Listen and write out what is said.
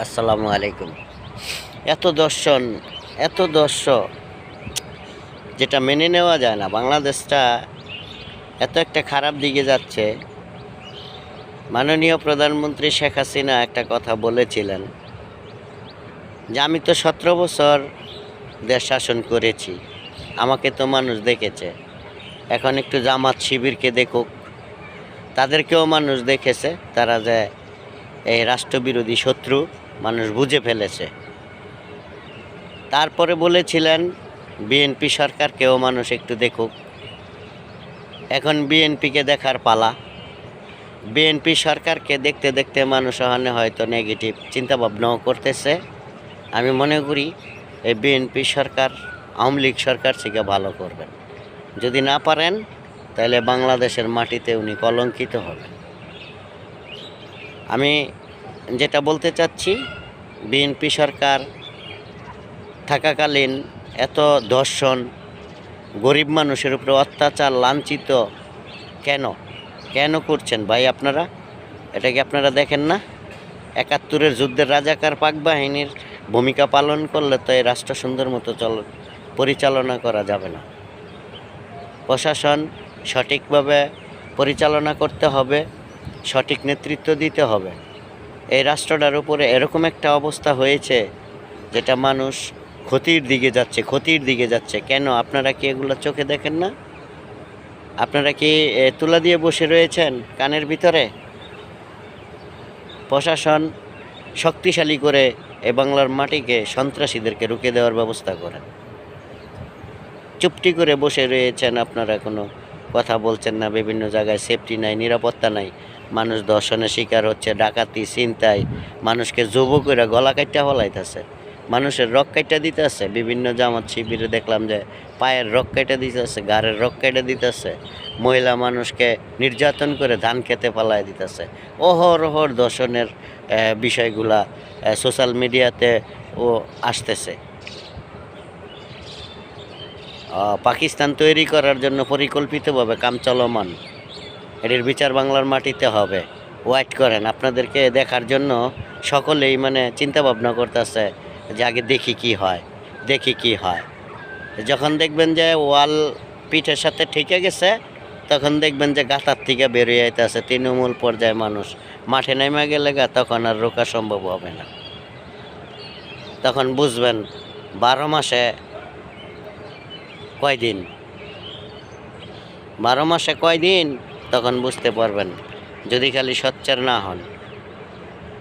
আসসালামু আলাইকুম। এত দর্শন যেটা মেনে নেওয়া যায় না। বাংলাদেশটা এত একটা খারাপ দিকে যাচ্ছে। মাননীয় প্রধানমন্ত্রী শেখ হাসিনা একটা কথা বলেছিলেন যে আমি তো 17 বছর দেশ শাসন করেছি, আমাকে তো মানুষ দেখেছে, এখন একটু জামাত শিবিরকে দেখুক। তাদেরকেও মানুষ দেখেছে, তারা যে এই রাষ্ট্রবিরোধী শত্রু মানুষ বুঝে ফেলেছে। তারপরে বলেছিলেন বিএনপি সরকারকেও মানুষ একটু দেখুক। এখন বিএনপিকে দেখার পালা। বিএনপি সরকারকে দেখতে দেখতে মানুষ হয়তো নেগেটিভ চিন্তাভাবনাও করতেছে। আমি মনে করি এই বিএনপি সরকার আওয়ামী লীগ সরকার থেকে ভালো করবেন। যদি না পারেন তাহলে বাংলাদেশের মাটিতে উনি কলঙ্কিত হবেন। আমি যেটা বলতে চাচ্ছি, বিএনপি সরকার থাকাকালীন এত ধর্ষণ, গরিব মানুষের উপরে অত্যাচার, লাঞ্ছিত কেন করছেন ভাই আপনারা? এটা কি আপনারা দেখেন না? 71-এর যুদ্ধের রাজাকার পাক বাহিনীর ভূমিকা পালন করলে তো এই রাষ্ট্র সুন্দর মতো পরিচালনা করা যাবে না। প্রশাসন সঠিকভাবে পরিচালনা করতে হবে, সঠিক নেতৃত্ব দিতে হবে। এই রাষ্ট্রটার উপরে এরকম একটা অবস্থা হয়েছে যেটা মানুষ ক্ষতির দিকে যাচ্ছে। কেন আপনারা কি এগুলো চোখে দেখেন না? আপনারা কি তুলা দিয়ে বসে রয়েছেন কানের ভিতরে? প্রশাসন শক্তিশালী করে এ বাংলার মাটিকে সন্ত্রাসীদেরকে রুখে দেওয়ার ব্যবস্থা করেন। চুপটি করে বসে রয়েছেন আপনারা, কোনো কথা বলছেন না। বিভিন্ন জায়গায় সেফটি নাই, নিরাপত্তা নাই, মানুষ ধর্ষণের শিকার হচ্ছে, ডাকাতি, ছিনতাই, মানুষকে জবো করে গলা কাইটা ফলাইতেছে, মানুষের রক কাইটা দিতেছে। বিভিন্ন জামাত শিবিরে দেখলাম যে পায়ের রক কাইটা দিতেছে, ঘাড়ের রক কাইটা দিতেছে, মহিলা মানুষকে নির্যাতন করে ধান খেতে পালায় দিতেছে। অহরহর ধর্ষণের বিষয়গুলা সোশ্যাল মিডিয়াতে আসতেছে। পাকিস্তান তৈরি করার জন্য পরিকল্পিতভাবে কাম চলমান। এটির বিচার বাংলার মাটিতে হবে। ওয়েট করেন, আপনাদেরকে দেখার জন্য সকলেই চিন্তা ভাবনা করতেছে যে আগে দেখি কি হয়। যখন দেখবেন যে ওয়াল পিঠের সাথে ঠেকে গেছে, তখন দেখবেন যে গাতার থেকে বেরিয়ে আইতেছে তৃণমূল পর্যায়ে মানুষ। মাঠে নেমে গেলে তখন আর রোকা সম্ভব হবে না। তখন বুঝবেন 12 মাসে কয়দিন, তখন বুঝতে পারবেন। যদি খালি সোচ্চার না হন।